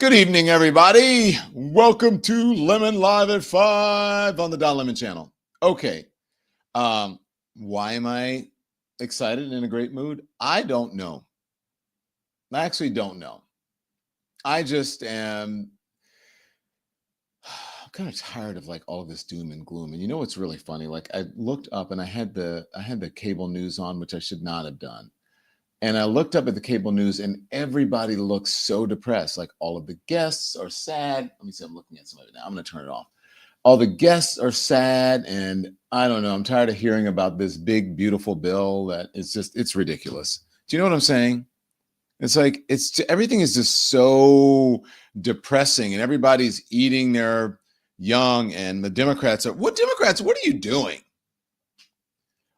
Good evening, everybody. Welcome to Lemon Live at 5 on the Don Lemon channel. Okay, why am I excited and in a great mood? I don't know. I actually don't know. I just am I'm kind of tired of like all this doom and gloom. And you know what's really funny? Like I looked up and I had the cable news on, which I should not have done. And I looked up at the cable news and everybody looks so depressed. Like all of the guests are sad. Let me see, I'm looking at some of it now. I'm going to turn it off. All the guests are sad. And I don't know. I'm tired of hearing about this big, beautiful bill that it's ridiculous. Do you know what I'm saying? It's like, everything is just so depressing and everybody's eating their young. And the Democrats, what are you doing?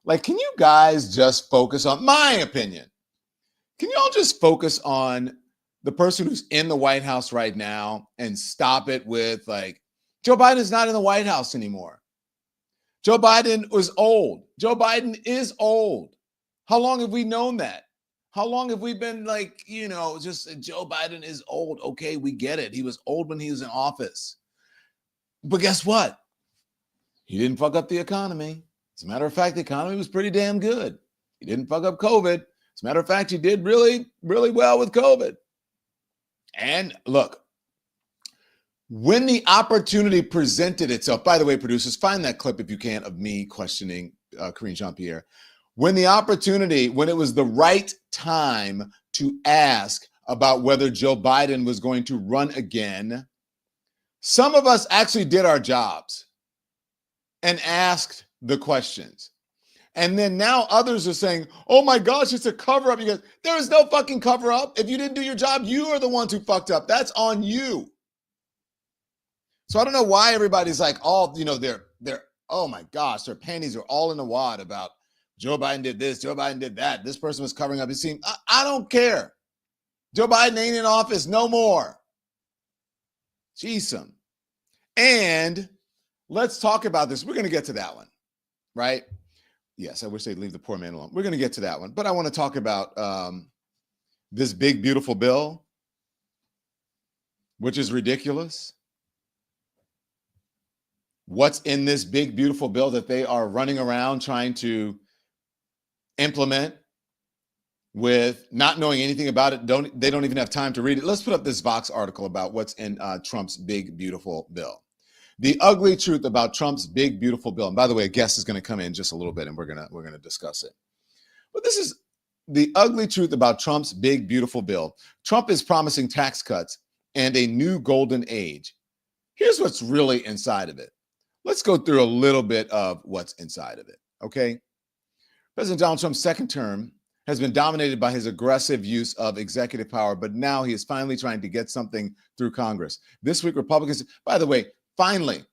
Like, can you guys just focus on my opinion? Can you all just focus on the person who's in the White House right now and stop it with like, Joe Biden is not in the White House anymore. Joe Biden was old. Joe Biden is old. How long have we known that? How long have we been like, just Joe Biden is old. Okay, we get it. He was old when he was in office. But guess what? He didn't fuck up the economy. As a matter of fact, the economy was pretty damn good. He didn't fuck up COVID. As a matter of fact, he did really, really well with COVID. And look, when the opportunity presented itself, by the way, producers, find that clip if you can of me questioning Karine Jean-Pierre. When it was the right time to ask about whether Joe Biden was going to run again, some of us actually did our jobs and asked the questions. And then now others are saying, oh my gosh, it's a cover up. Because there is no fucking cover up. If you didn't do your job, you are the ones who fucked up. That's on you. So I don't know why everybody's like, they're oh my gosh, their panties are all in a wad about Joe Biden did this, Joe Biden did that. This person was covering up his team. I don't care. Joe Biden ain't in office no more. Jeez. And let's talk about this. We're going to get to that one, right? Yes, I wish they'd leave the poor man alone. We're going to get to that one. But I want to talk about this big, beautiful bill, which is ridiculous. What's in this big, beautiful bill that they are running around trying to implement with not knowing anything about it? They don't even have time to read it. Let's put up this Vox article about what's in Trump's big, beautiful bill. The ugly truth about Trump's big, beautiful bill. And by the way, a guest is going to come in just a little bit and we're going to discuss it. But this is the ugly truth about Trump's big, beautiful bill. Trump is promising tax cuts and a new golden age. Here's what's really inside of it. Let's go through a little bit of what's inside of it, okay? President Donald Trump's second term has been dominated by his aggressive use of executive power, but now he is finally trying to get something through Congress. This week, Republicans, by the way, finally,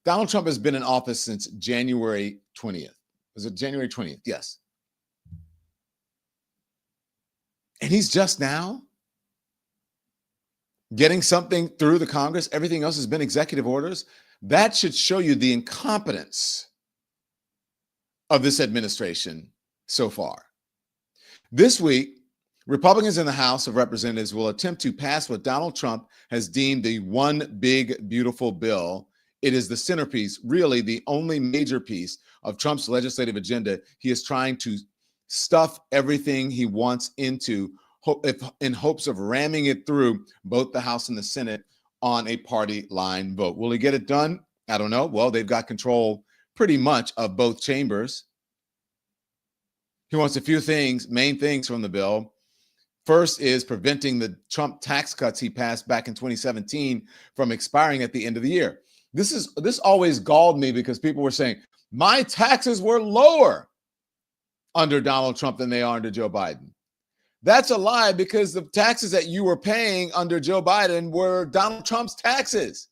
Donald Trump has been in office since January 20th. Was it January 20th? Yes. And he's just now getting something through the Congress. Everything else has been executive orders. That should show you the incompetence of this administration so far. This week, Republicans in the House of Representatives will attempt to pass what Donald Trump has deemed the one big, beautiful bill. It is the centerpiece, really the only major piece of Trump's legislative agenda. He is trying to stuff everything he wants into in hopes of ramming it through both the House and the Senate on a party line vote. Will he get it done? I don't know. Well, they've got control pretty much of both chambers. He wants a few things, main things from the bill. First is preventing the Trump tax cuts he passed back in 2017 from expiring at the end of the year. This always galled me because people were saying, my taxes were lower under Donald Trump than they are under Joe Biden. That's a lie because the taxes that you were paying under Joe Biden were Donald Trump's taxes.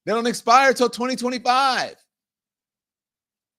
They don't expire until 2025.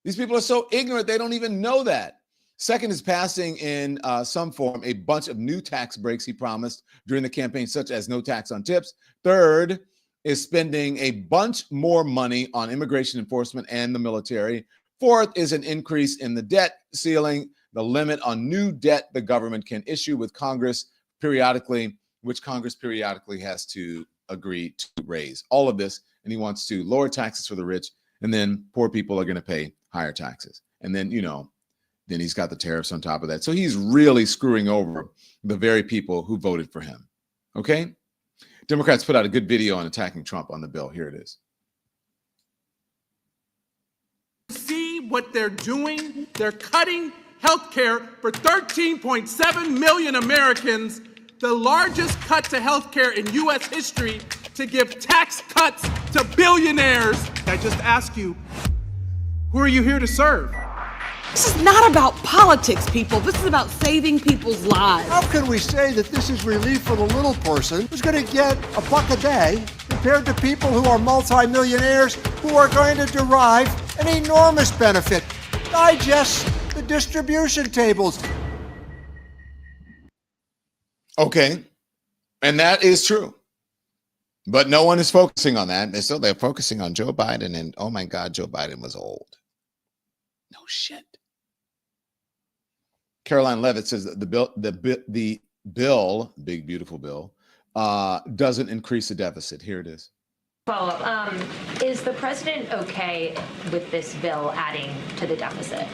These people are so ignorant, they don't even know that. Second is passing in some form a bunch of new tax breaks he promised during the campaign, such as no tax on tips. Third is spending a bunch more money on immigration enforcement and the military. Fourth is an increase in the debt ceiling, the limit on new debt the government can issue with Congress periodically, which Congress periodically has to agree to raise. All of this, and he wants to lower taxes for the rich, and then poor people are going to pay higher taxes. And then, then he's got the tariffs on top of that. So he's really screwing over the very people who voted for him. Okay? Democrats put out a good video on attacking Trump on the bill. Here it is. See what they're doing? They're cutting health care for 13.7 million Americans, the largest cut to health care in U.S. history, to give tax cuts to billionaires. I just ask you, who are you here to serve? This is not about politics, people. This is about saving people's lives. How can we say that this is relief for the little person who's going to get $1 a day compared to people who are multimillionaires who are going to derive an enormous benefit? Digest the distribution tables. Okay. And that is true. But no one is focusing on that. They're focusing on Joe Biden, and oh my God, Joe Biden was old. No shit. Caroline Levitt says that the bill, big beautiful bill, doesn't increase the deficit. Here it is. Follow-up. Is the president okay with this bill adding to the deficit?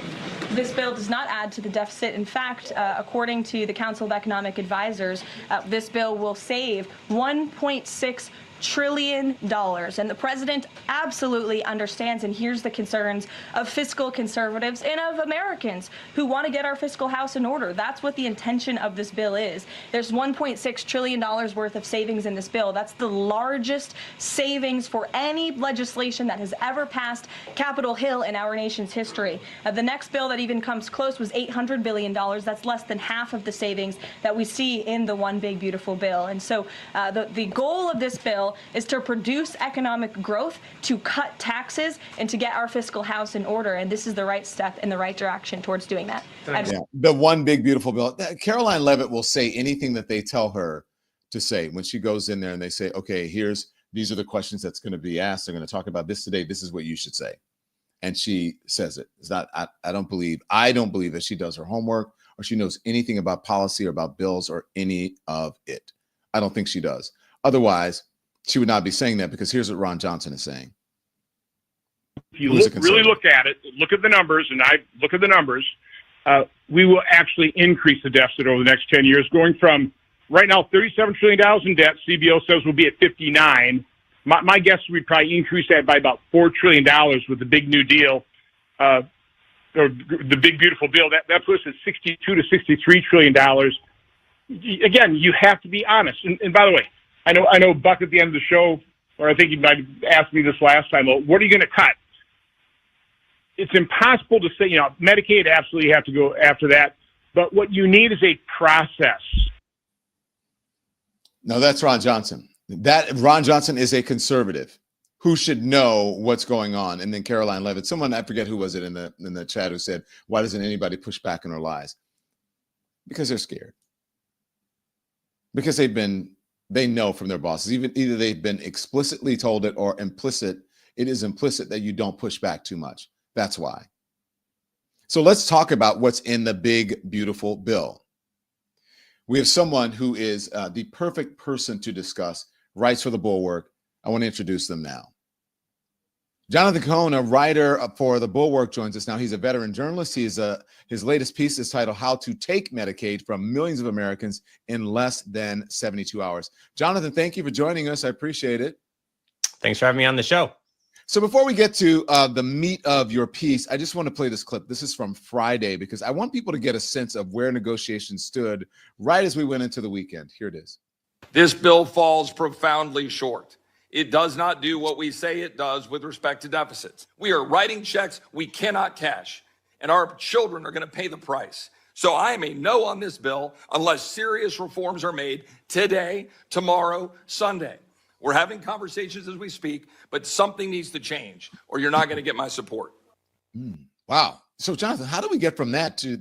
This bill does not add to the deficit. In fact, according to the Council of Economic Advisors, this bill will save $1.6 trillion. And the president absolutely understands and hears the concerns of fiscal conservatives and of Americans who want to get our fiscal house in order. That's what the intention of this bill is. There's $1.6 trillion worth of savings in this bill. That's the largest savings for any legislation that has ever passed Capitol Hill in our nation's history. The next bill that even comes close was $800 billion. That's less than half of the savings that we see in the One Big Beautiful Bill. And so the goal of this bill is to produce economic growth, to cut taxes, and to get our fiscal house in order. And this is the right step in the right direction towards doing that. Yeah. The One Big Beautiful Bill. Caroline Levitt will say anything that they tell her to say when she goes in there and they say, okay, these are the questions that's going to be asked. They're going to talk about this today. This is what you should say. And she says it. It's not, I don't believe that she does her homework or she knows anything about policy or about bills or any of it. I don't think she does. Otherwise, she would not be saying that, because here's what Ron Johnson is saying. If you really look at it, look at the numbers, and I look at the numbers, we will actually increase the deficit over the next 10 years, going from right now $37 trillion in debt. CBO says we'll be at 59. My guess is we'd probably increase that by about $4 trillion with the big new deal, or the big beautiful bill. That puts us at $62 to $63 trillion. Again, you have to be honest. And by the way, I know Buck at the end of the show, or I think he might have asked me this last time, well, what are you going to cut? It's impossible to say, Medicaid, absolutely have to go after that. But what you need is a process. No, that's Ron Johnson. Ron Johnson is a conservative who should know what's going on. And then Caroline Levitt, someone, I forget who was it in the chat, who said, why doesn't anybody push back on her lies? Because they're scared. Because they know from their bosses, either they've been explicitly told it or implicit. It is implicit that you don't push back too much. That's why. So let's talk about what's in the big, beautiful bill. We have someone who is the perfect person to discuss rights for the Bulwark. I want to introduce them now. Jonathan Cohn, a writer for The Bulwark, joins us now. He's a veteran journalist. His latest piece is titled How to Take Medicaid from Millions of Americans in Less Than 72 Hours. Jonathan, thank you for joining us. I appreciate it. Thanks for having me on the show. So before we get to the meat of your piece, I just want to play this clip. This is from Friday, because I want people to get a sense of where negotiations stood right as we went into the weekend. Here it is. This bill falls profoundly short. It does not do what we say it does with respect to deficits. We are writing checks we cannot cash, and our children are going to pay the price. So I am a no on this bill unless serious reforms are made today, tomorrow, Sunday. We're having conversations as we speak, but something needs to change or you're not going to get my support. Wow. So Jonathan, how do we get from that to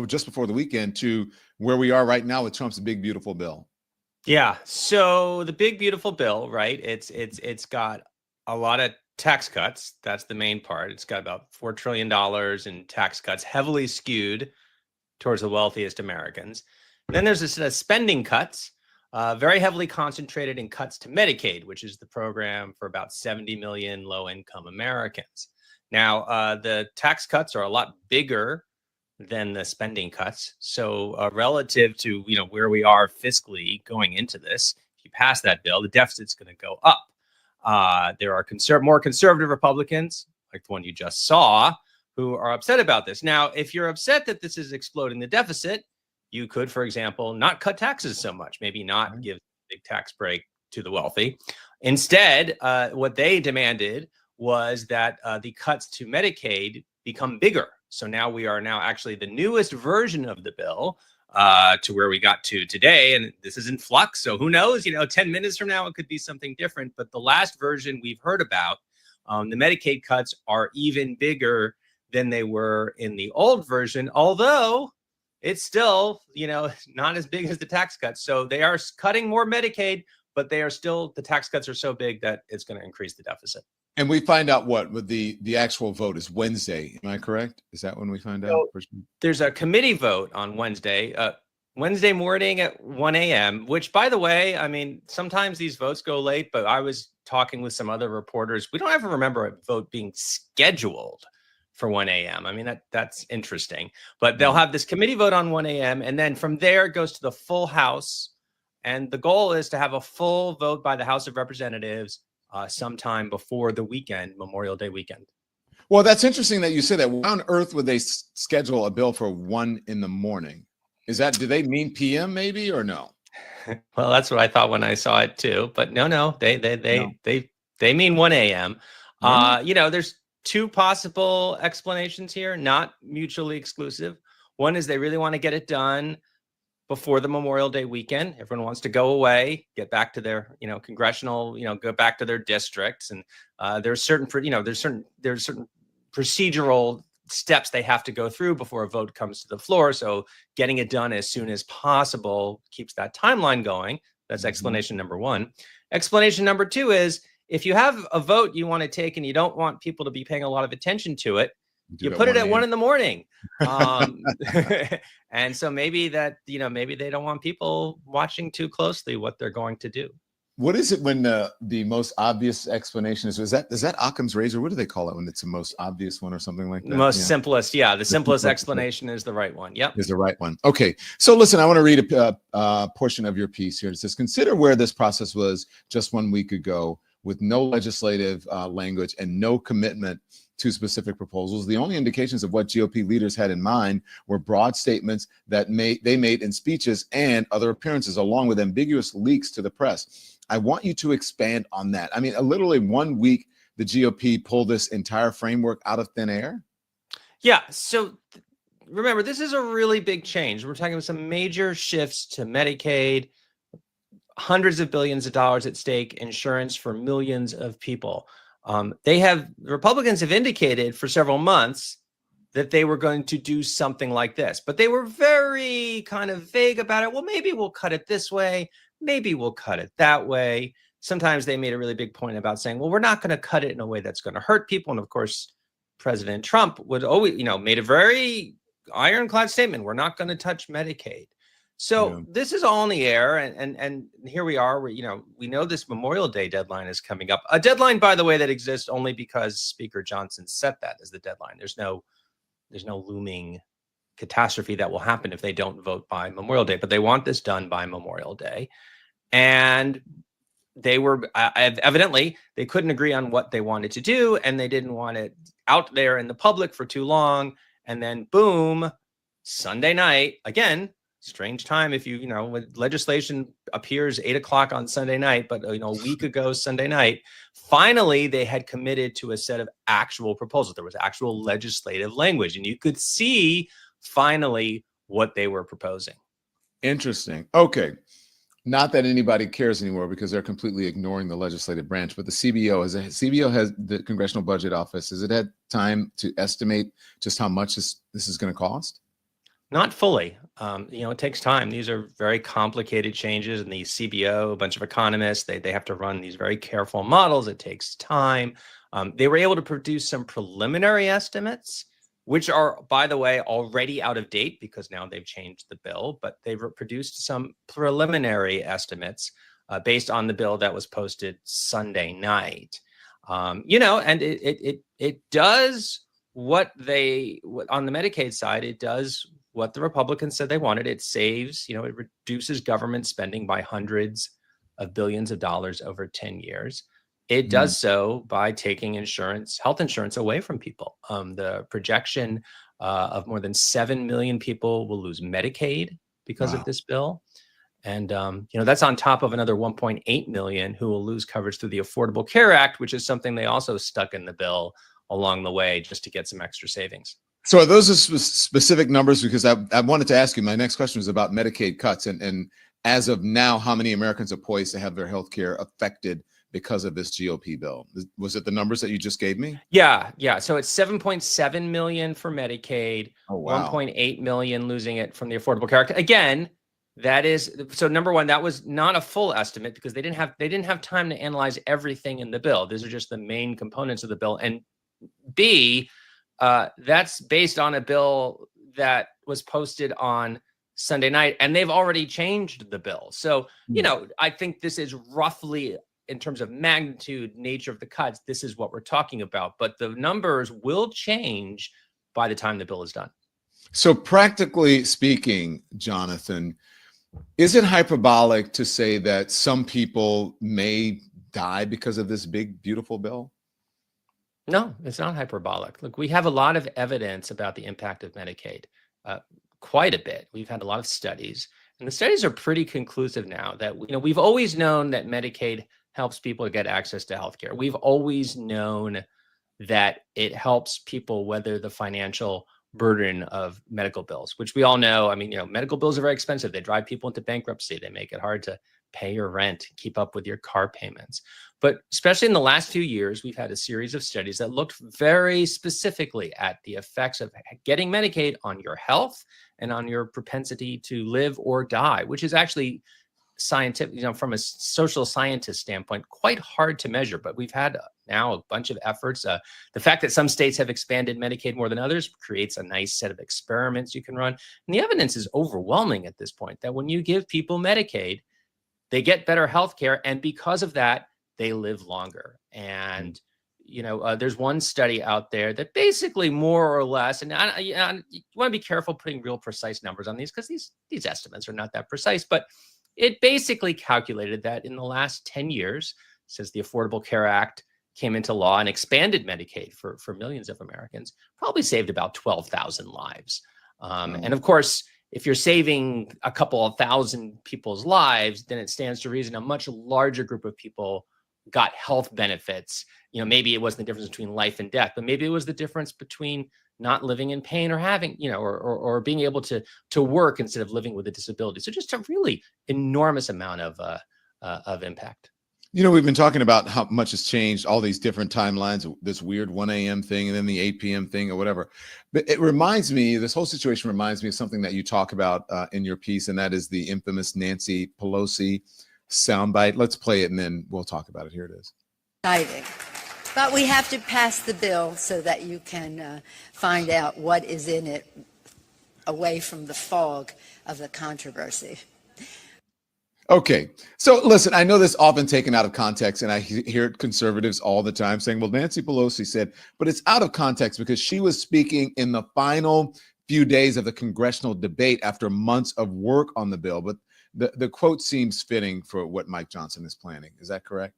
just before the weekend to where we are right now with Trump's big, beautiful bill? Yeah. So the big, beautiful bill, right? It's got a lot of tax cuts. That's the main part. It's got about $4 trillion in tax cuts, heavily skewed towards the wealthiest Americans. And then there's this spending cuts very heavily concentrated in cuts to Medicaid, which is the program for about 70 million low-income Americans. Now, the tax cuts are a lot bigger than the spending cuts. So relative to where we are fiscally going into this, if you pass that bill, the deficit's going to go up. There are more conservative Republicans, like the one you just saw, who are upset about this. Now, if you're upset that this is exploding the deficit, you could, for example, not cut taxes so much, maybe not give a big tax break to the wealthy. Instead, what they demanded was that the cuts to Medicaid become bigger. So now we are actually the newest version of the bill to where we got to today. And this is in flux. So who knows, 10 minutes from now, it could be something different. But the last version we've heard about, the Medicaid cuts are even bigger than they were in the old version, although it's still, not as big as the tax cuts. So they are cutting more Medicaid, but the tax cuts are so big that it's going to increase the deficit. And we find out what with the actual vote is Wednesday. Am I correct? Is that when we find out? There's a committee vote on Wednesday morning at 1 a.m., which, by the way, I mean, sometimes these votes go late, but I was talking with some other reporters. We don't ever remember a vote being scheduled for 1 a.m. I mean, that's interesting. But they'll have this committee vote on 1 a.m. And then from there, it goes to the full House. And the goal is to have a full vote by the House of Representatives sometime before the weekend, Memorial Day weekend. Well, that's interesting that you say that. Why on earth would they schedule a bill for 1 a.m? Do they mean PM maybe or no? Well, that's what I thought when I saw it too. But no, they mean 1 a.m. There's two possible explanations here, not mutually exclusive. One is they really want to get it done before the Memorial Day weekend. Everyone wants to go away, get back to their, congressional, go back to their districts. And there's certain procedural steps they have to go through before a vote comes to the floor. So getting it done as soon as possible keeps that timeline going. That's explanation number one. Explanation number two is, if you have a vote you want to take and you don't want people to be paying a lot of attention to it, you put it at 1 a.m. And so maybe maybe they don't want people watching too closely what they're going to do. What is it when the most obvious explanation is that Occam's razor? What do they call it when it's the most obvious one or something like that? The most simplest. Yeah. The simplest explanation is the right one. Yep. Is the right one. Okay. So listen, I want to read a portion of your piece here. It says, consider where this process was just 1 week ago, with no legislative language and no commitment to specific proposals. The only indications of what GOP leaders had in mind were broad statements that they made in speeches and other appearances, along with ambiguous leaks to the press. I want you to expand on that. I mean, literally 1 week, the GOP pulled this entire framework out of thin air? Yeah. So remember, this is a really big change. We're talking about some major shifts to Medicaid, hundreds of billions of dollars at stake, insurance for millions of people. Republicans have indicated for several months that they were going to do something like this, but they were very kind of vague about it. Well, maybe we'll cut it this way. Maybe we'll cut it that way. Sometimes they made a really big point about saying, well, we're not going to cut it in a way that's going to hurt people. And of course, President Trump would always, made a very ironclad statement. We're not going to touch Medicaid. So this is all in the air, and here we are. We know this Memorial Day deadline is coming up. A deadline, by the way, that exists only because Speaker Johnson set that as the deadline. There's no looming catastrophe that will happen if they don't vote by Memorial Day, but they want this done by Memorial Day. And they were evidently they couldn't agree on what they wanted to do, and they didn't want it out there in the public for too long. And then boom, Sunday night again. Strange time if when legislation appears 8 o'clock on Sunday night, but a week ago Sunday night, finally they had committed to a set of actual proposals. There was actual legislative language, and you could see finally what they were proposing. Interesting. Okay. Not that anybody cares anymore because they're completely ignoring the legislative branch, but the CBO has the Congressional Budget Office. Has it had time to estimate just how much this is going to cost? Not fully. It takes time. These are very complicated changes, and the CBO, a bunch of economists, they have to run these very careful models. It takes time. They were able to produce some preliminary estimates, which are, by the way, already out of date because now they've changed the bill, but they've produced some preliminary estimates based on the bill that was posted Sunday night. And it does what on the Medicaid side, it does what the Republicans said they wanted. It saves, it reduces government spending by hundreds of billions of dollars over 10 years. It does so by taking health insurance away from people. The projection of more than 7 million people will lose Medicaid because of this bill. And, that's on top of another 1.8 million who will lose coverage through the Affordable Care Act, which is something they also stuck in the bill along the way just to get some extra savings. So are those specific numbers? Because I wanted to ask you, my next question is about Medicaid cuts. And as of now, how many Americans are poised to have their health care affected because of this GOP bill? Was it the numbers that you just gave me? Yeah. So it's 7.7 million for Medicaid, oh, wow. 1.8 million losing it from the Affordable Care Act. Again, that is, so number one, that was not a full estimate because they didn't have time to analyze everything in the bill. These are just the main components of the bill. And B, that's based on a bill that was posted on Sunday night, and they've already changed the bill. So, I think this is roughly, in terms of magnitude, nature of the cuts, this is what we're talking about. But the numbers will change by the time the bill is done. So practically speaking, Jonathan, is it hyperbolic to say that some people may die because of this big, beautiful bill? No, it's not hyperbolic. Look, we have a lot of evidence about the impact of Medicaid, quite a bit. We've had a lot of studies, and the studies are pretty conclusive now that, we've always known that Medicaid helps people get access to healthcare. We've always known that it helps people weather the financial burden of medical bills, which we all know. Medical bills are very expensive. They drive people into bankruptcy. They make it hard to pay your rent, keep up with your car payments. But especially in the last few years, we've had a series of studies that looked very specifically at the effects of getting Medicaid on your health and on your propensity to live or die, which is actually scientific, from a social scientist standpoint, quite hard to measure. But we've had now a bunch of efforts. The fact that some states have expanded Medicaid more than others creates a nice set of experiments you can run. And the evidence is overwhelming at this point that when you give people Medicaid, they get better health care. And because of that, they live longer. And, there's one study out there that basically more or less, and you want to be careful putting real precise numbers on these because these estimates are not that precise, but it basically calculated that in the last 10 years, since the Affordable Care Act came into law and expanded Medicaid for millions of Americans, probably saved about 12,000 lives. And of course, if you're saving a couple of thousand people's lives, then it stands to reason a much larger group of people got health benefits. Maybe it wasn't the difference between life and death, but maybe it was the difference between not living in pain or having, or being able to work instead of living with a disability. So just a really enormous amount of impact. We've been talking about how much has changed, all these different timelines, this weird 1 a.m. thing and then the 8 p.m. thing or whatever. But this whole situation reminds me of something that you talk about in your piece, and that is the infamous Nancy Pelosi soundbite. Let's play it and then we'll talk about it. Here it is. Exciting. But we have to pass the bill so that you can find out what is in it away from the fog of the controversy. Okay. So listen, I know this is often taken out of context, and I hear conservatives all the time saying, well, Nancy Pelosi said, but it's out of context because she was speaking in the final few days of the congressional debate after months of work on the bill. But the quote seems fitting for what Mike Johnson is planning. Is that correct?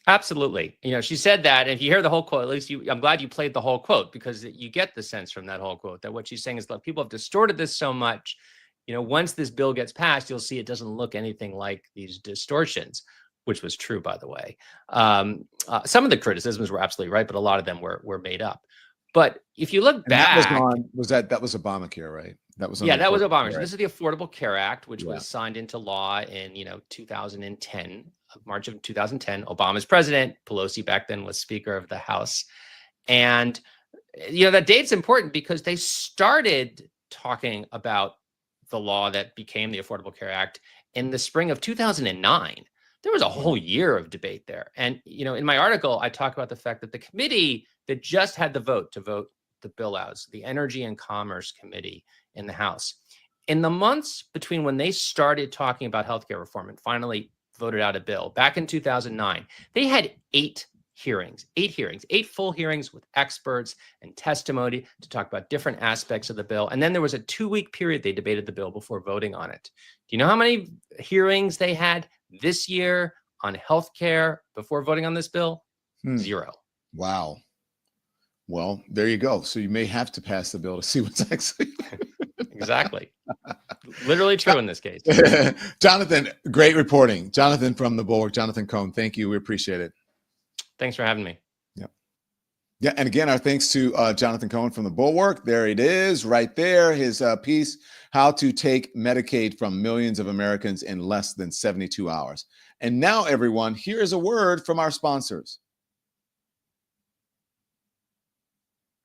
Absolutely. She said that. And if you hear the whole quote, at least I'm glad you played the whole quote, because you get the sense from that whole quote that what she's saying is, look, people have distorted this so much. Once this bill gets passed, you'll see it doesn't look anything like these distortions, which was true, by the way. Some of the criticisms were absolutely right, but a lot of them were made up. But if you look back, that was Obamacare, right? That was that was Obamacare. Right? This is the Affordable Care Act, which was signed into law in 2010, March of 2010. Obama's president. Pelosi back then was Speaker of the House, and that date's important because they started talking about the law that became the Affordable Care Act in the spring of 2009. There was a whole year of debate there. And, in my article, I talk about the fact that the committee that just had the vote to vote the bill out, the Energy and Commerce Committee in the House. In the months between when they started talking about healthcare reform and finally voted out a bill back in 2009, they had 8 full hearings with experts and testimony to talk about different aspects of the bill. And then there was a 2-week period they debated the bill before voting on it. Do you know how many hearings they had this year on healthcare before voting on this bill? 0. Wow. Well, there you go. So you may have to pass the bill to see what's actually exactly. Literally true in this case. Jonathan, great reporting. Jonathan from the Bulwark, Jonathan Cohn. Thank you. We appreciate it. Thanks for having me. Yeah. And again, our thanks to Jonathan Cohn from the Bulwark. There it is right there. His piece, How to Take Medicaid from Millions of Americans in Less Than 72 Hours. And now, everyone, here is a word from our sponsors.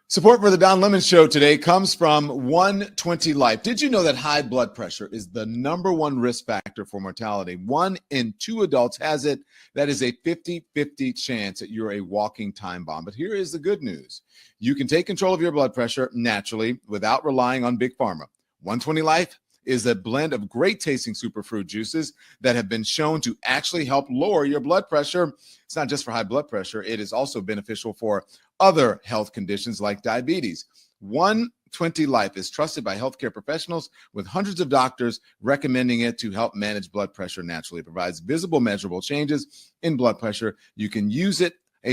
Support for the Don Lemon Show today comes from 120 Life. Did you know that high blood pressure is the #1 risk factor for mortality? 1 in 2 adults has it. That is a 50-50 chance that you're a walking time bomb. But here is the good news. You can take control of your blood pressure naturally without relying on Big Pharma. 120 Life is a blend of great tasting superfruit juices that have been shown to actually help lower your blood pressure. It's not just for high blood pressure. It is also beneficial for other health conditions like diabetes. 120 Life is trusted by healthcare professionals with hundreds of doctors recommending it to help manage blood pressure naturally. It provides visible, measurable changes in blood pressure. You can use it, a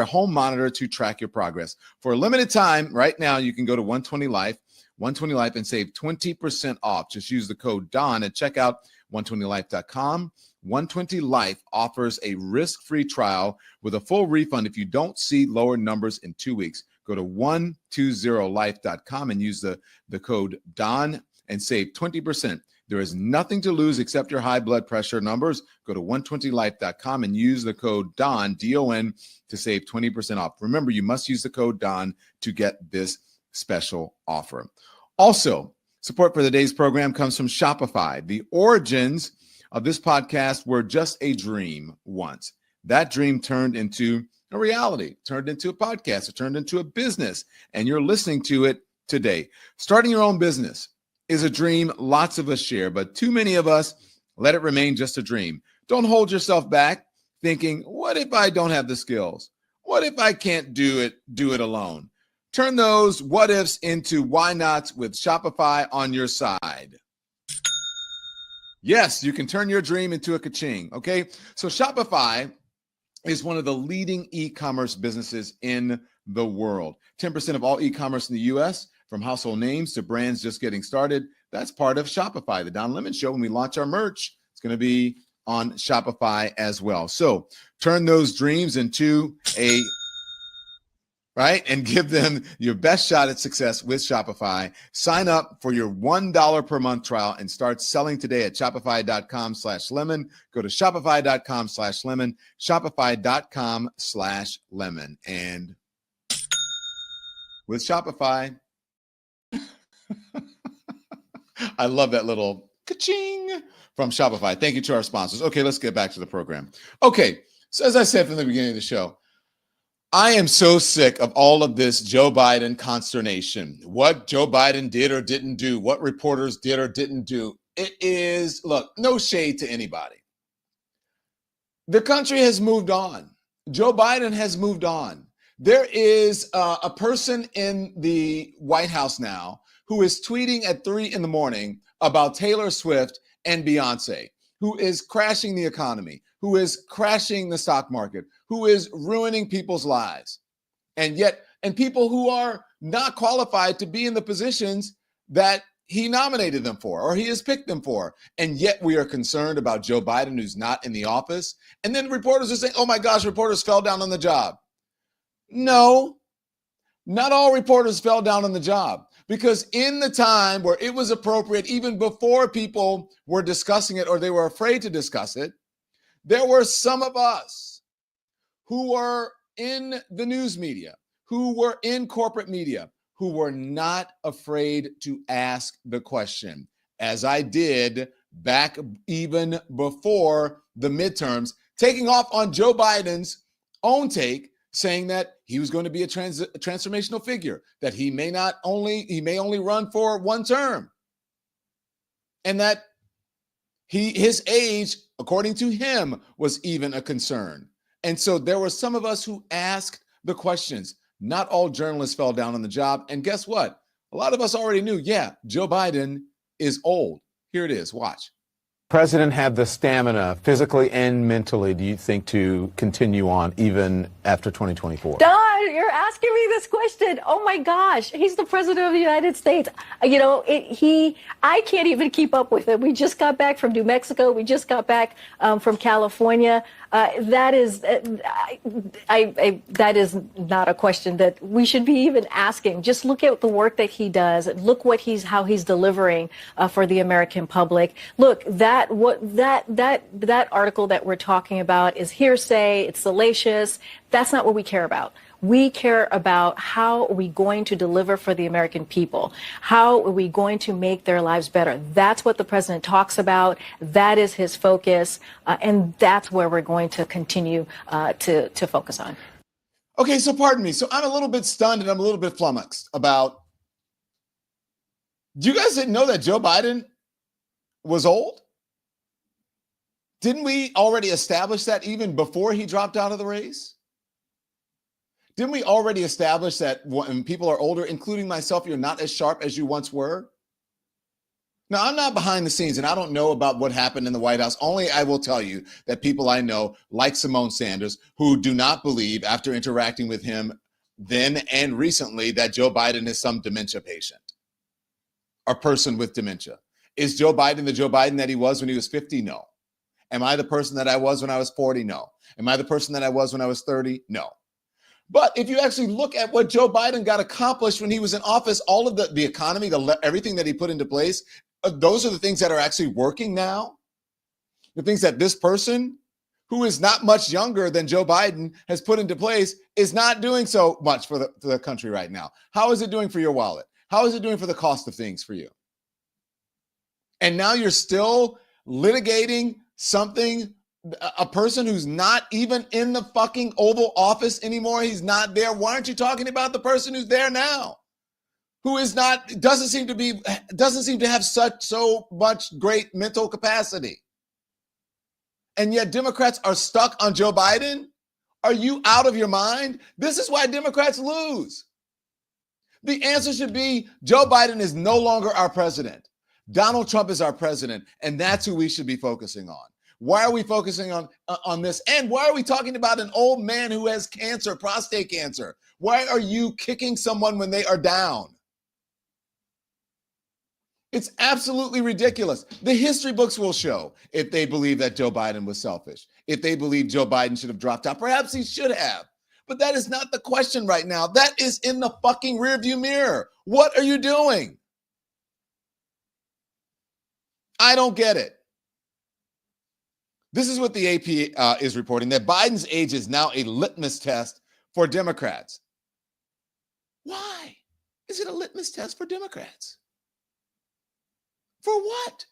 home monitor to track your progress. For a limited time, right now, you can go to 120 Life, and save 20% off. Just use the code DON at checkout, 120life.com. 120 Life offers a risk-free trial with a full refund if you don't see lower numbers in 2 weeks. Go to 120life.com and use the code DON and save 20%. There is nothing to lose except your high blood pressure numbers. Go to 120life.com and use the code DON, D-O-N, to save 20% off. Remember, you must use the code DON to get this special offer. Also, support for the day's program comes from Shopify. The origins of this podcast were just a dream once. That dream turned into a reality, turned into a podcast, it turned into a business, and you're listening to it today. Starting your own business is a dream lots of us share, but too many of us let it remain just a dream. Don't hold yourself back thinking, what if I don't have the skills? What if I can't do it alone? Turn those what ifs into why nots with Shopify on your side. Yes, you can turn your dream into a ka-ching, okay? So Shopify is one of the leading e-commerce businesses in the world. 10% of all e-commerce in the U.S., from household names to brands just getting started, that's part of Shopify. The Don Lemon Show, when we launch our merch, it's going to be on Shopify as well. So turn those dreams into and give them your best shot at success with Shopify. Sign up for your $1 per month trial and start selling today at shopify.com/lemon. Go to shopify.com/lemon, shopify.com/lemon. And with Shopify, I love that little ka-ching from Shopify. Thank you to our sponsors. Okay, let's get back to the program. Okay, so as I said from the beginning of the show, I am so sick of all of this Joe Biden consternation. What Joe Biden did or didn't do, what reporters did or didn't do. It is, look, no shade to anybody. The country has moved on. Joe Biden has moved on. There is a person in the White House now who is tweeting at 3 a.m. about Taylor Swift and Beyonce, who is crashing the economy, who is crashing the stock market, who is ruining people's lives. And people who are not qualified to be in the positions that he nominated them for or he has picked them for. And yet we are concerned about Joe Biden, who's not in the office. And then reporters are saying, oh my gosh, reporters fell down on the job. No, not all reporters fell down on the job, because in the time where it was appropriate, even before people were discussing it or they were afraid to discuss it, there were some of us who were in the news media, who were in corporate media, who were not afraid to ask the question, as I did back even before the midterms, taking off on Joe Biden's own take, saying that he was going to be a transformational figure, that he may only run for one term, and that his age, according to him, was even a concern. And so there were some of us who asked the questions. Not all journalists fell down on the job. And guess what? A lot of us already knew, yeah, Joe Biden is old. Here it is. Watch. President have the stamina, physically and mentally, do you think, to continue on even after 2024? Don, you're asking me this question. Oh my gosh, he's the president of the United States. You know, I can't even keep up with it. We just got back from New Mexico. We just got back from California. That is not a question that we should be even asking. Just look at the work that he does. Look how he's delivering for the American public. Look, that article that we're talking about is hearsay. It's salacious. That's not what we care about. We care about how are we going to deliver for the American people? How are we going to make their lives better? That's what the president talks about. That is his focus. And that's where we're going to continue to focus on. Okay, so pardon me. So I'm a little bit stunned and I'm a little bit flummoxed about, you guys didn't know that Joe Biden was old? Didn't we already establish that even before he dropped out of the race? Didn't we already establish that when people are older, including myself, you're not as sharp as you once were? Now, I'm not behind the scenes, and I don't know about what happened in the White House. Only I will tell you that people I know, like Simone Sanders, who do not believe, after interacting with him then and recently, that Joe Biden is some dementia patient or person with dementia. Is Joe Biden the Joe Biden that he was when he was 50? No. Am I the person that I was when I was 40? No. Am I the person that I was when I was 30? No. But if you actually look at what Joe Biden got accomplished when he was in office, all of the economy, everything that he put into place, those are the things that are actually working now. The things that this person, who is not much younger than Joe Biden, has put into place is not doing so much for the country right now. How is it doing for your wallet? How is it doing for the cost of things for you? And now you're still litigating something, a person who's not even in the fucking Oval Office anymore. He's not there. Why aren't you talking about the person who's there now? Who is not, doesn't seem to have so much great mental capacity. And yet Democrats are stuck on Joe Biden? Are you out of your mind? This is why Democrats lose. The answer should be Joe Biden is no longer our president. Donald Trump is our president, and that's who we should be focusing on. Why are we focusing on this? And why are we talking about an old man who has cancer, prostate cancer? Why are you kicking someone when they are down? It's absolutely ridiculous. The history books will show if they believe that Joe Biden was selfish, if they believe Joe Biden should have dropped out. Perhaps he should have. But that is not the question right now. That is in the fucking rearview mirror. What are you doing? I don't get it. This is what the AP is reporting, that Biden's age is now a litmus test for Democrats. Why is it a litmus test for Democrats? For what?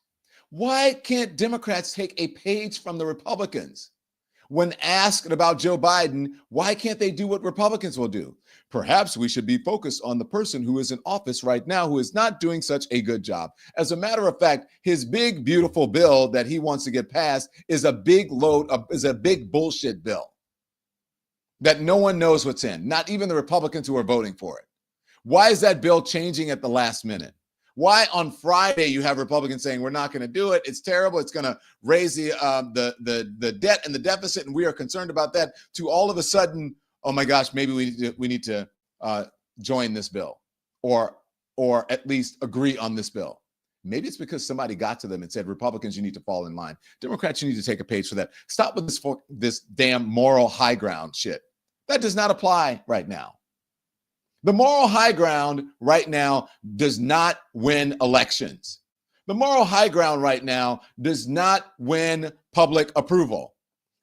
Why can't Democrats take a page from the Republicans? When asked about Joe Biden, why can't they do what Republicans will do? Perhaps we should be focused on the person who is in office right now who is not doing such a good job. As a matter of fact, his big, beautiful bill that he wants to get passed is a big bullshit bill that no one knows what's in, not even the Republicans who are voting for it. Why is that bill changing at the last minute? Why on Friday you have Republicans saying we're not going to do it? It's terrible. It's going to raise the debt and the deficit, and we are concerned about that. To all of a sudden, oh my gosh, maybe we need to join this bill, or at least agree on this bill. Maybe it's because somebody got to them and said, Republicans, you need to fall in line. Democrats, you need to take a page for that. Stop with this damn moral high ground shit. That does not apply right now. The moral high ground right now does not win elections. The moral high ground right now does not win public approval,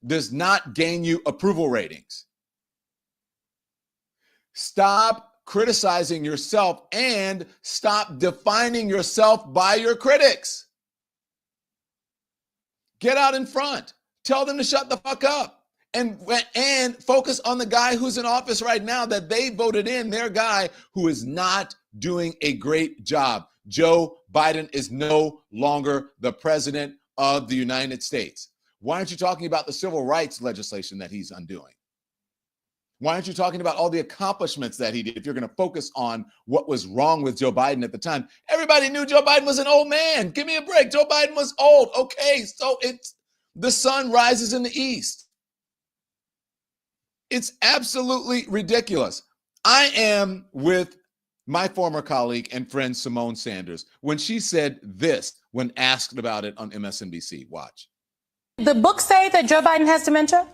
does not gain you approval ratings. Stop criticizing yourself and stop defining yourself by your critics. Get out in front. Tell them to shut the fuck up. and focus on the guy who's in office right now that they voted in, their guy who is not doing a great job. Joe Biden is no longer the president of the United States. Why aren't you talking about the civil rights legislation that he's undoing? Why aren't you talking about all the accomplishments that he did if you're going to focus on what was wrong with Joe Biden at the time? Everybody knew Joe Biden was an old man. Give me a break. Joe Biden was old. Okay, so it's the sun rises in the east. It's absolutely ridiculous. I am with my former colleague and friend Simone Sanders when she said this when asked about it on MSNBC. Watch. The book say that Joe Biden has dementia?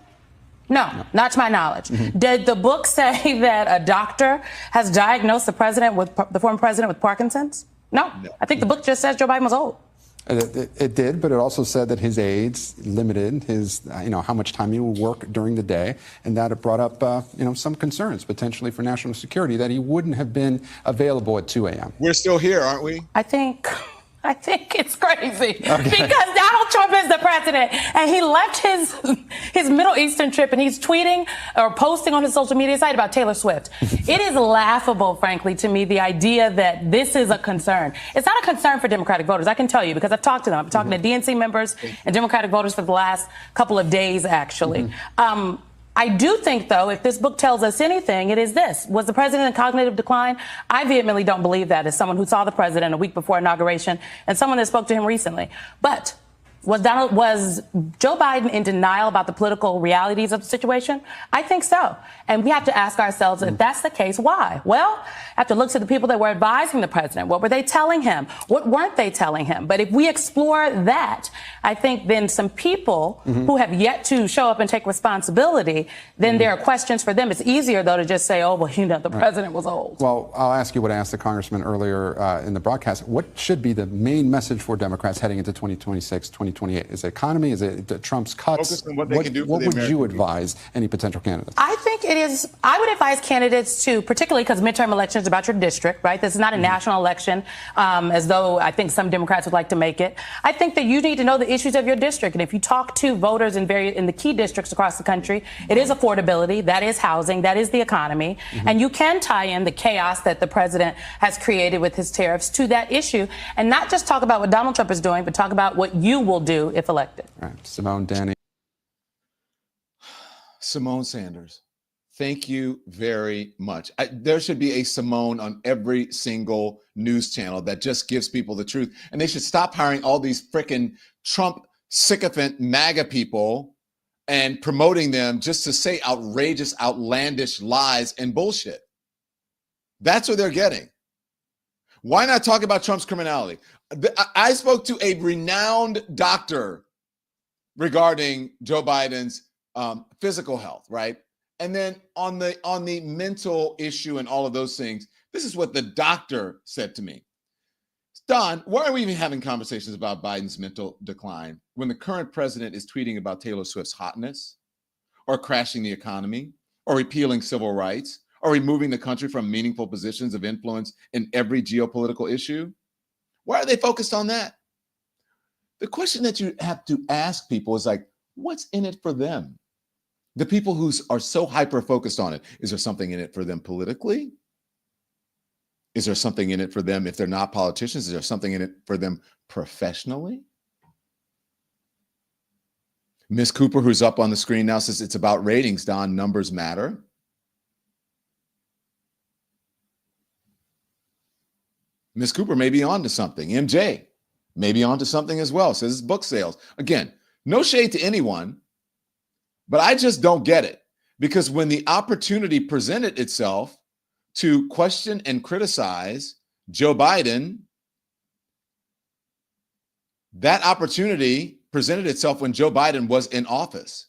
No, not to my knowledge. Did the book say that a doctor has diagnosed the former president with Parkinson's? No. I think the book just says Joe Biden was old. It did, but it also said that his aides limited his, how much time he would work during the day, and that it brought up, some concerns potentially for national security that he wouldn't have been available at 2 a.m. We're still here, aren't we? I think it's crazy because Donald Trump is the president and he left his Middle Eastern trip and he's tweeting or posting on his social media site about Taylor Swift. It is laughable, frankly, to me, the idea that this is a concern. It's not a concern for Democratic voters, I can tell you, because I've talked to them. I'm talking to DNC members and Democratic voters for the last couple of days, actually. I do think, though, if this book tells us anything, it is this. Was the president in cognitive decline? I vehemently don't believe that as someone who saw the president a week before inauguration and someone that spoke to him recently. But was Joe Biden in denial about the political realities of the situation? I think so. And we have to ask ourselves, if that's the case, why? Well, I have to look to the people that were advising the president. What were they telling him? What weren't they telling him? But if we explore that, I think then some people who have yet to show up and take responsibility, then there are questions for them. It's easier, though, to just say, oh, well, the president was old. Well, I'll ask you what I asked the congressman earlier in the broadcast. What should be the main message for Democrats heading into 2026, 2028? Is it economy? Is it Trump's cuts? Focus on what they can do for what the would you American advise any potential candidates? I think I would advise candidates to, particularly because midterm elections are about your district, right? This is not a national election, as though I think some Democrats would like to make it. I think that you need to know the issues of your district. And if you talk to voters in the key districts across the country, it is affordability, that is housing, that is the economy. And you can tie in the chaos that the president has created with his tariffs to that issue and not just talk about what Donald Trump is doing, but talk about what you will do if elected. All right. Simone, Danny. Simone Sanders, thank you very much. There should be a Simone on every single news channel that just gives people the truth. And they should stop hiring all these frickin' Trump sycophant MAGA people and promoting them just to say outrageous, outlandish lies and bullshit. That's what they're getting. Why not talk about Trump's criminality? I spoke to a renowned doctor regarding Joe Biden's physical health, right? And then on the mental issue and all of those things, this is what the doctor said to me. Don, why are we even having conversations about Biden's mental decline when the current president is tweeting about Taylor Swift's hotness or crashing the economy or repealing civil rights or removing the country from meaningful positions of influence in every geopolitical issue? Why are they focused on that? The question that you have to ask people is like, what's in it for them? The people who are so hyper-focused on it, is there something in it for them politically? Is there something in it for them if they're not politicians? Is there something in it for them professionally? Ms. Cooper, who's up on the screen now, says it's about ratings, Don. Numbers matter. Ms. Cooper may be on to something. MJ may be on to something as well. Says it's book sales. Again, no shade to anyone, but I just don't get it. Because when the opportunity presented itself to question and criticize Joe Biden, that opportunity presented itself when Joe Biden was in office.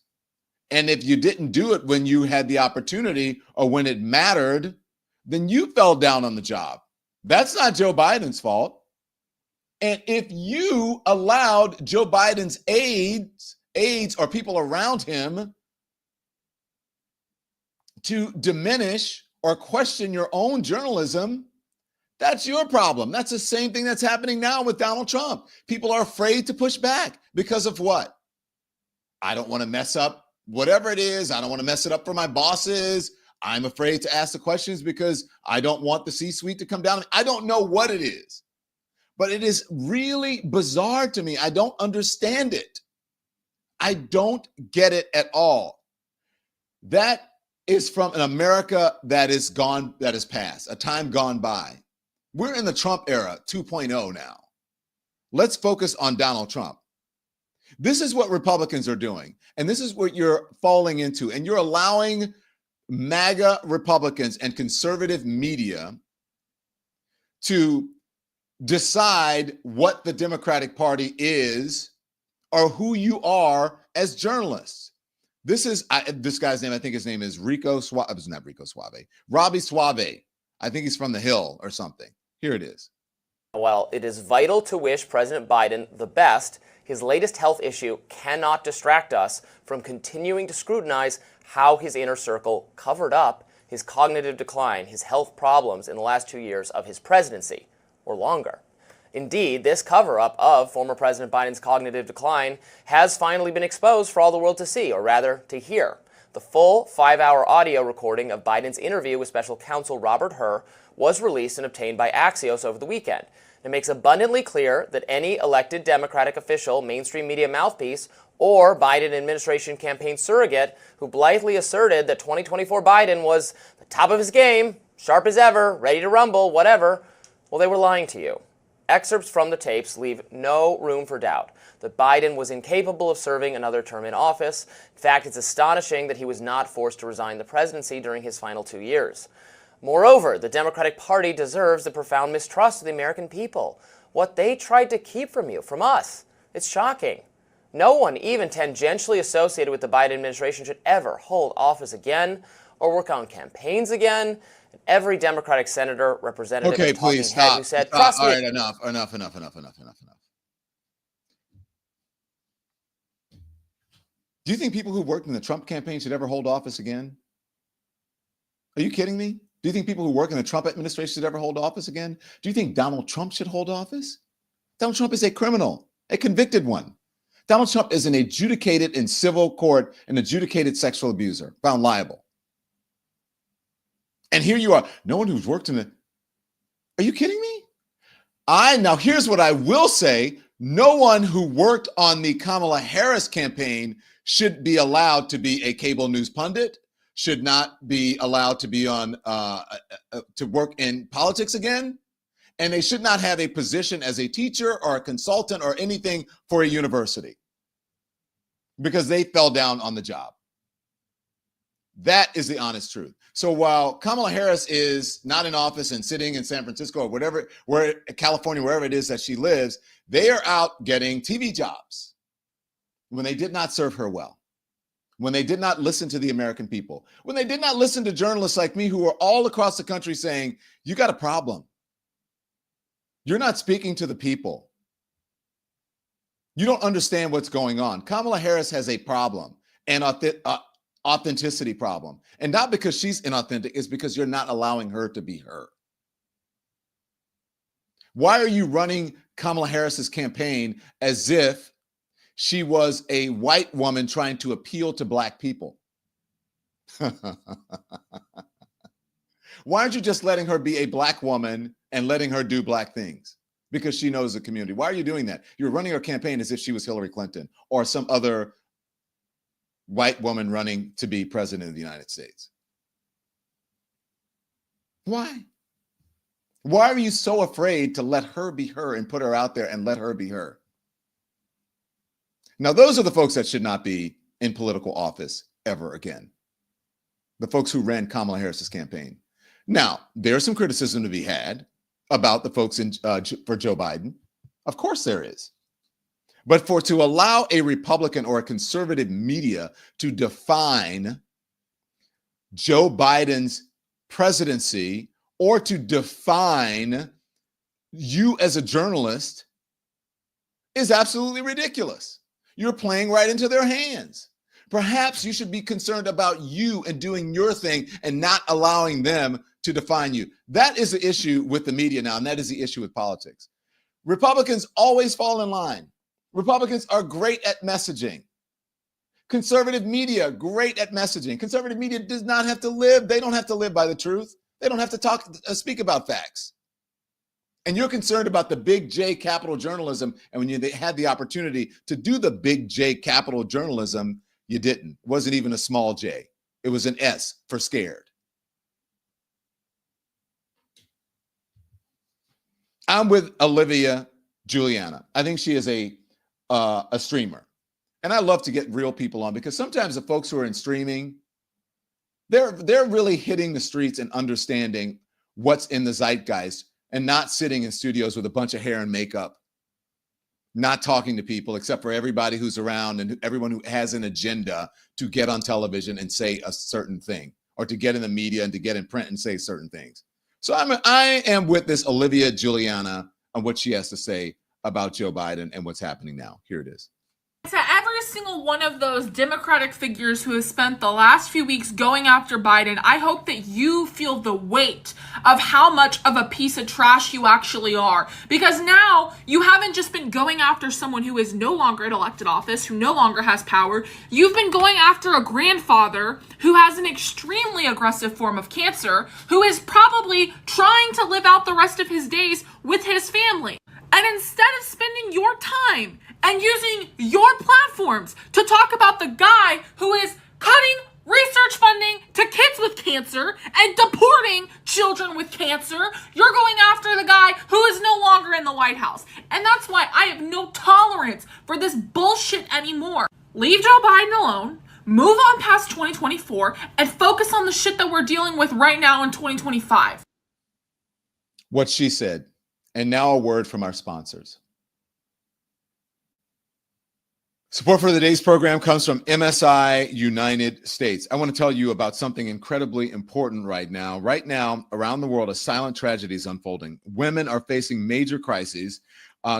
And if you didn't do it when you had the opportunity or when it mattered, then you fell down on the job. That's not Joe Biden's fault. And if you allowed Joe Biden's aides or people around him to diminish or question your own journalism, that's your problem. That's the same thing that's happening now with Donald Trump. People are afraid to push back because of what? I don't want to mess up whatever it is, I don't want to mess it up for my bosses. I'm afraid to ask the questions because I don't want the C-suite to come down. I don't know what it is, but it is really bizarre to me. I don't understand it. I don't get it at all. That is from an America that is gone, that is past, a time gone by. We're in the Trump era 2.0 now. Let's focus on Donald Trump. This is what Republicans are doing, and this is what you're falling into, and you're allowing MAGA Republicans and conservative media to decide what the Democratic Party is or who you are as journalists. This is this guy's name. I think his name is Robbie Suave. I think he's from the Hill or something. Here it is. While it is vital to wish President Biden the best, his latest health issue cannot distract us from continuing to scrutinize how his inner circle covered up his cognitive decline, his health problems in the last 2 years of his presidency, or longer. Indeed, this cover-up of former President Biden's cognitive decline has finally been exposed for all the world to see, or rather, to hear. The full 5-hour audio recording of Biden's interview with special counsel Robert Hur was released and obtained by Axios over the weekend. It makes abundantly clear that any elected Democratic official, mainstream media mouthpiece, or Biden administration campaign surrogate who blithely asserted that 2024 Biden was the top of his game, sharp as ever, ready to rumble, whatever, well, they were lying to you. Excerpts from the tapes leave no room for doubt that Biden was incapable of serving another term in office. In fact, it's astonishing that he was not forced to resign the presidency during his final 2 years. Moreover, the Democratic Party deserves the profound mistrust of the American people. What they tried to keep from you, from us, it's shocking. No one, even tangentially associated with the Biden administration, should ever hold office again or work on campaigns again. And every Democratic senator, representative, okay, and talking please head stop. who said, Stop. trust All me. right, enough. Do you think people who worked in the Trump campaign should ever hold office again? Are you kidding me? Do you think people who work in the Trump administration should ever hold office again? Do you think Donald Trump should hold office? Donald Trump is a criminal, a convicted one. Donald Trump is an adjudicated in civil court, an adjudicated sexual abuser, found liable. And here you are, no one who's worked in the, are you kidding me? Now here's what I will say. No one who worked on the Kamala Harris campaign should be allowed to be a cable news pundit, should not be allowed to be on, to work in politics again. And they should not have a position as a teacher or a consultant or anything for a university because they fell down on the job. That is the honest truth. So while Kamala Harris is not in office and sitting in San Francisco or whatever, California, wherever it is that she lives, they are out getting TV jobs when they did not serve her well, when they did not listen to the American people, when they did not listen to journalists like me who are all across the country saying, you got a problem. You're not speaking to the people. You don't understand what's going on. Kamala Harris has a problem, an authenticity problem. And not because she's inauthentic, it's because you're not allowing her to be her. Why are you running Kamala Harris's campaign as if she was a white woman trying to appeal to black people? Why aren't you just letting her be a black woman and letting her do black things because she knows the community? Why are you doing that? You're running her campaign as if she was Hillary Clinton or some other white woman running to be president of the United States. Why? Why are you so afraid to let her be her and put her out there and let her be her? Now, those are the folks that should not be in political office ever again. The folks who ran Kamala Harris's campaign. Now, there's some criticism to be had about the folks for Joe Biden. Of course there is. But to allow a Republican or a conservative media to define Joe Biden's presidency or to define you as a journalist is absolutely ridiculous. You're playing right into their hands. Perhaps you should be concerned about you and doing your thing and not allowing them to define you. That is the issue with the media now, and that is the issue with politics. Republicans always fall in line. Republicans are great at messaging. Conservative media, great at messaging. Conservative media does not have to live. They don't have to live by the truth. They don't have to speak about facts. And you're concerned about the big J capital journalism. And when they had the opportunity to do the big J capital journalism, you didn't. It wasn't even a small J. It was an S for scared. I'm with Olivia Juliana. I think she is a streamer. And I love to get real people on because sometimes the folks who are in streaming, they're really hitting the streets and understanding what's in the zeitgeist and not sitting in studios with a bunch of hair and makeup, not talking to people except for everybody who's around and everyone who has an agenda to get on television and say a certain thing, or to get in the media and to get in print and say certain things. So I am with this Olivia Juliana on what she has to say about Joe Biden and what's happening now. Here it is. To every single one of those Democratic figures who have spent the last few weeks going after Biden, I hope that you feel the weight of how much of a piece of trash you actually are. Because now you haven't just been going after someone who is no longer in elected office, who no longer has power. You've been going after a grandfather who has an extremely aggressive form of cancer, who is probably trying to live out the rest of his days with his family. And instead of spending your time and using your platforms to talk about the guy who is cutting research funding to kids with cancer and deporting children with cancer, you're going after the guy who is no longer in the White House. And that's why I have no tolerance for this bullshit anymore. Leave Joe Biden alone, move on past 2024, and focus on the shit that we're dealing with right now in 2025. What she said. And now a word from our sponsors. Support for today's program comes from MSI United States. I want to tell you about something incredibly important right now. Right now, around the world, a silent tragedy is unfolding. Women are facing major crises.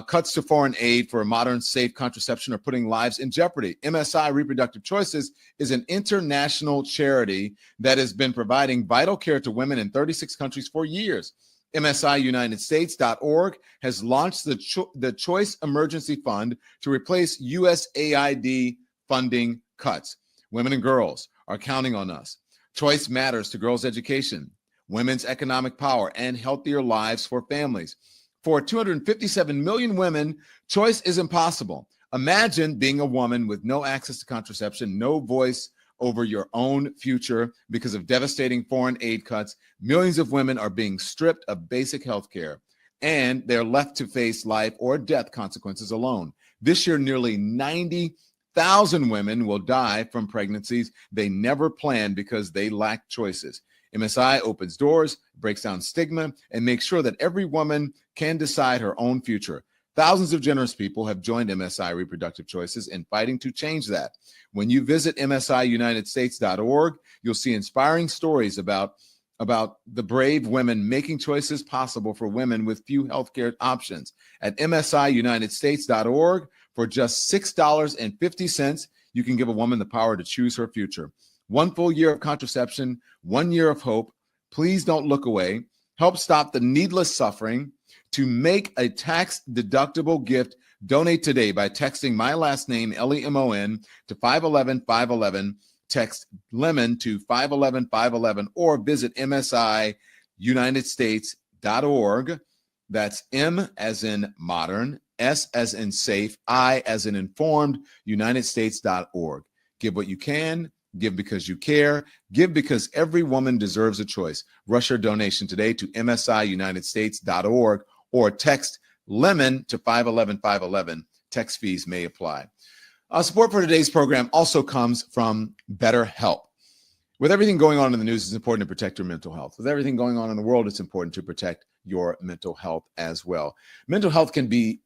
Cuts to foreign aid for modern, safe contraception are putting lives in jeopardy. MSI Reproductive Choices is an international charity that has been providing vital care to women in 36 countries for years. MSIUnitedStates.org has launched the Choice Emergency Fund to replace USAID funding cuts. Women and girls are counting on us. Choice matters to girls' education, women's economic power, and healthier lives for families. For 257 million women, choice is impossible. Imagine being a woman with no access to contraception, no voice over your own future because of devastating foreign aid cuts. Millions of women are being stripped of basic health care, and they're left to face life or death consequences alone. This year, nearly 90,000 women will die from pregnancies they never planned because they lack choices. MSI opens doors, breaks down stigma, and makes sure that every woman can decide her own future. Thousands of generous people have joined MSI Reproductive Choices in fighting to change that. When you visit MSIUnitedStates.org, you'll see inspiring stories about the brave women making choices possible for women with few healthcare options. At MSIUnitedStates.org, for just $6.50, you can give a woman the power to choose her future. 1 full year of contraception, 1 year of hope. Please don't look away. Help stop the needless suffering. To make a tax-deductible gift, donate today by texting my last name, Lemon, to 511-511. Text LEMON to 511-511 or visit MSIUnitedStates.org. That's M as in modern, S as in safe, I as in informed, UnitedStates.org. Give what you can. Give because you care. Give because every woman deserves a choice. Rush your donation today to MSIUnitedStates.org or text LEMON to 511-511. Text fees may apply. Support for today's program also comes from BetterHelp. With everything going on in the news, it's important to protect your mental health. With everything going on in the world, it's important to protect your mental health as well. Mental health can be,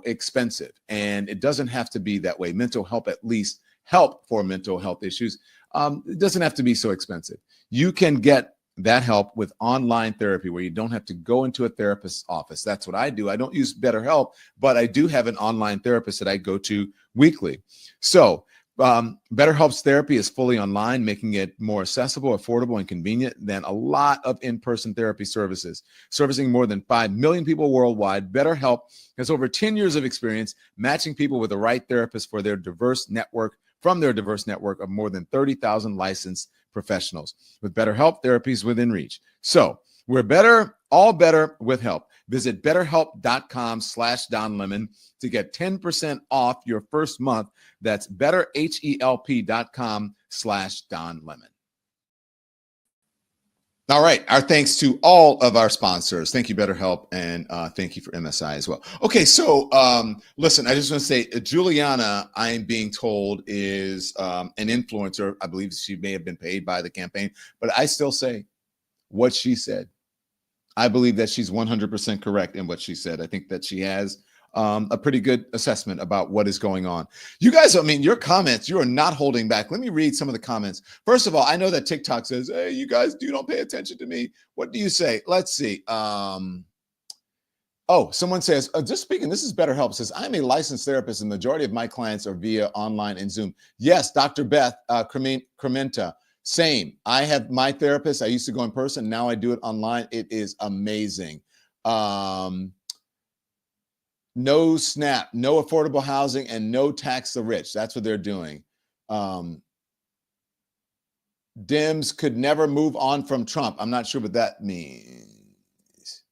expensive, and it doesn't have to be that way. Mental health, at least help for mental health issues, it doesn't have to be so expensive. You can get that help with online therapy where you don't have to go into a therapist's office. That's what I do. I don't use BetterHelp, but I do have an online therapist that I go to weekly. So BetterHelp's therapy is fully online, making it more accessible, affordable, and convenient than a lot of in-person therapy services. Servicing more than 5 million people worldwide, BetterHelp has over 10 years of experience matching people with the right therapist for their diverse network from their diverse network of more than 30,000 licensed professionals. With BetterHelp, therapies within reach. So we're better, all better with help. Visit betterhelp.com/DonLemon to get 10% off your first month. That's betterhelp.com/DonLemon. All right. Our thanks to all of our sponsors. Thank you, BetterHelp, and thank you for MSI as well. Okay, so listen, I just want to say Juliana, I'm being told, is an influencer. I believe she may have been paid by the campaign, but I still say what she said. I believe that she's 100% correct in what she said. I think that she has a pretty good assessment about what is going on. You guys, I mean, your comments, you are not holding back. Let me read some of the comments. First of all, I know that TikTok says, hey, you guys don't pay attention to me. What do you say? Let's see. Oh, someone says, just speaking, this is BetterHelp, says, I'm a licensed therapist and the majority of my clients are via online and Zoom. Yes, Dr. Beth Crementa. Same. I have my therapist. I used to go in person. Now I do it online. It is amazing. No SNAP, no affordable housing, and no tax the rich. That's what they're doing. Dems could never move on from Trump. I'm not sure what that means.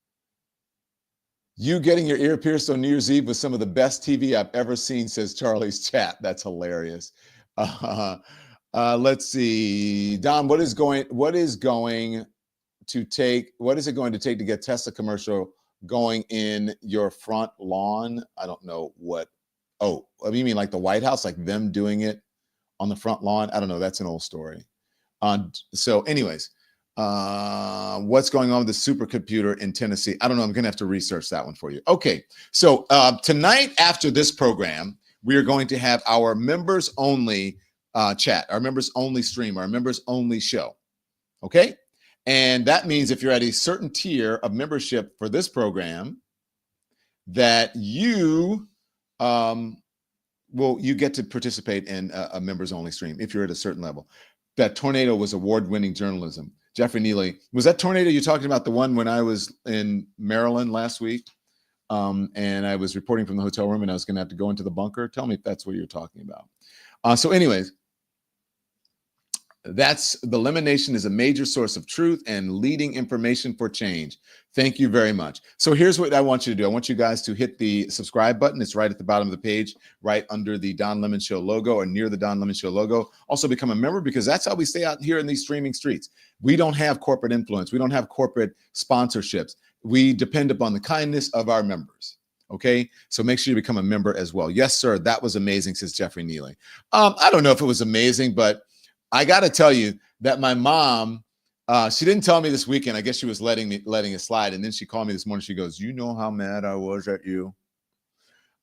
You getting your ear pierced on New Year's Eve was some of the best TV I've ever seen, says Charlie's chat. That's hilarious. Let's see, Don. What is it going to take to get Tesla commercial going in your front lawn? I don't know what. Oh, you mean like the White House, like them doing it on the front lawn? I don't know. That's an old story. So, anyways, what's going on with the supercomputer in Tennessee? I don't know. I'm going to have to research that one for you. Okay. So tonight after this program, we are going to have our members only chat, our members only stream, our members only show. Okay. And that means if you're at a certain tier of membership for this program, that you you get to participate in a members only stream if you're at a certain level. That tornado was award-winning journalism. Jeffrey Neely, was that tornado you're talking about the one when I was in Maryland last week? And I was reporting from the hotel room and I was going to have to go into the bunker? Tell me if that's what you're talking about. So anyways, the Lemon Nation is a major source of truth and leading information for change. Thank you very much. So here's what I want you to do. I want you guys to hit the subscribe button. It's right at the bottom of the page, right under the Don Lemon Show logo or near the Don Lemon Show logo. Also become a member because that's how we stay out here in these streaming streets. We don't have corporate influence. We don't have corporate sponsorships. We depend upon the kindness of our members. Okay, so make sure you become a member as well. Yes, sir. That was amazing, says Jeffrey Neely. I don't know if it was amazing, but I got to tell you that my mom, she didn't tell me this weekend. I guess she was letting it slide. And then she called me this morning. She goes, you know how mad I was at you?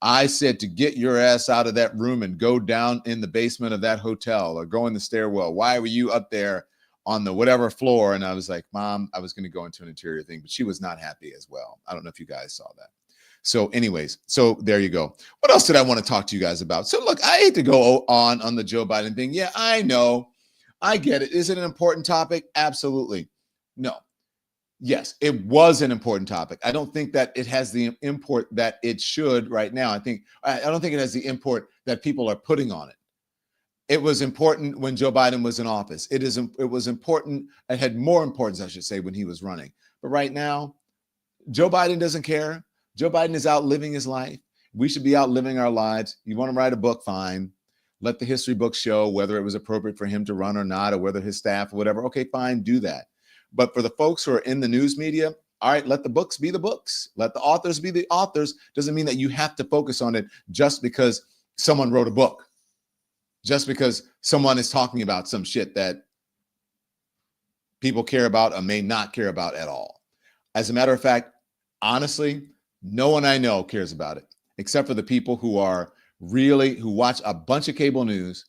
I said to get your ass out of that room and go down in the basement of that hotel or go in the stairwell. Why were you up there on the whatever floor? And I was like, Mom, I was going to go into an interior thing, but she was not happy as well. I don't know if you guys saw that. So anyways, so there you go. What else did I want to talk to you guys about? So look, I hate to go on the Joe Biden thing. Yeah, I know. I get it. Is it an important topic? Absolutely. No. Yes, it was an important topic. I don't think that it has the import that it should right now. I don't think it has the import that people are putting on it. It was important when Joe Biden was in office. It was important. It had more importance, I should say, when he was running. But right now, Joe Biden doesn't care. Joe Biden is out living his life. We should be out living our lives. You want to write a book, fine. Let the history book show whether it was appropriate for him to run or not, or whether his staff or whatever. Okay, fine, do that. But for the folks who are in the news media, all right, let the books be the books. Let the authors be the authors. Doesn't mean that you have to focus on it just because someone wrote a book, just because someone is talking about some shit that people care about or may not care about at all. As a matter of fact, honestly, no one I know cares about it, except for the people who watch a bunch of cable news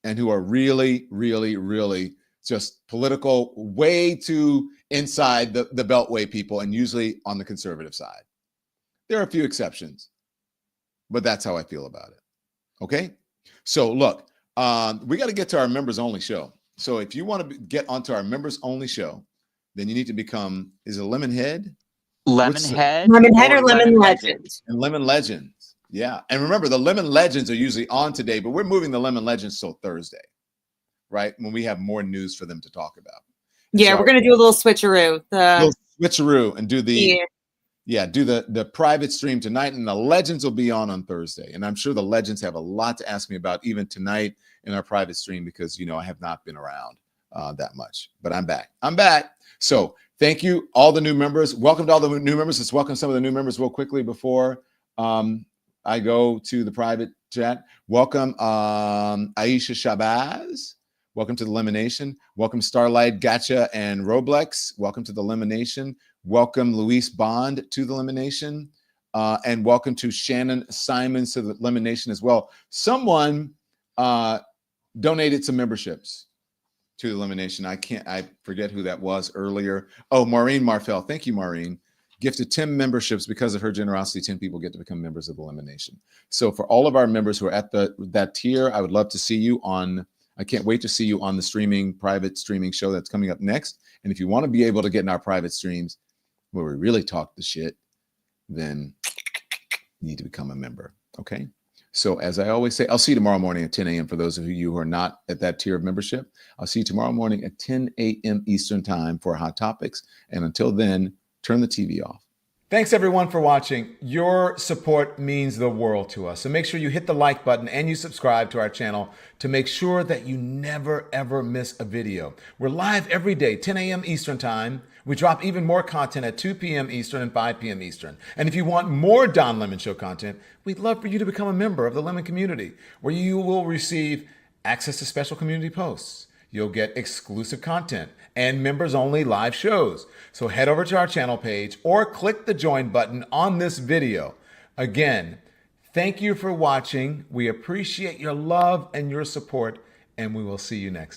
and who are really, really, really just political, way too inside the beltway people, and usually on the conservative side. There are a few exceptions, but that's how I feel about it. Okay? So look, we got to get to our members only show. So if you want to get onto our members only show, then you need to become, is it Lemonhead? Lemonhead? Lemonhead or Lemon Legends? And Lemon Legends. Yeah. And remember, the Lemon Legends are usually on today, but we're moving the Lemon Legends till Thursday, right? When we have more news for them to talk about. Yeah, so we're going to do a little switcheroo. And do the private stream tonight, and the Legends will be on Thursday. And I'm sure the Legends have a lot to ask me about even tonight in our private stream, because, I have not been around that much, but I'm back. So thank you, all the new members. Welcome to all the new members. Let's welcome some of the new members real quickly before I go to the private chat. Welcome, Aisha Shabazz. Welcome to the Lemonation. Welcome, Starlight, Gotcha, and Roblex. Welcome to the Lemonation. Welcome, Luis Bond, to the Lemonation. And welcome to Shannon Simons to the Lemonation as well. Someone donated some memberships to the Lemonation. I forget who that was earlier. Oh, Maureen Marfell. Thank you, Maureen. Gifted 10 memberships. Because of her generosity, 10 people get to become members of the Lemonation. So for all of our members who are at that tier, I would love to see you on. I can't wait to see you on the private streaming show that's coming up next. And if you want to be able to get in our private streams where we really talk the shit, then you need to become a member. Okay. So as I always say, I'll see you tomorrow morning at 10 a.m. For those of you who are not at that tier of membership, I'll see you tomorrow morning at 10 a.m. Eastern time for Hot Topics. And until then, turn the TV off. Thanks everyone for watching. Your support means the world to us. So make sure you hit the like button and you subscribe to our channel to make sure that you never ever miss a video. We're live every day, 10 a.m. Eastern time. We drop even more content at 2 p.m. Eastern and 5 p.m. Eastern. And if you want more Don Lemon Show content, we'd love for you to become a member of the Lemon community, where you will receive access to special community posts. You'll get exclusive content and members-only live shows. So head over to our channel page or click the join button on this video. Again, thank you for watching. We appreciate your love and your support, and we will see you next time.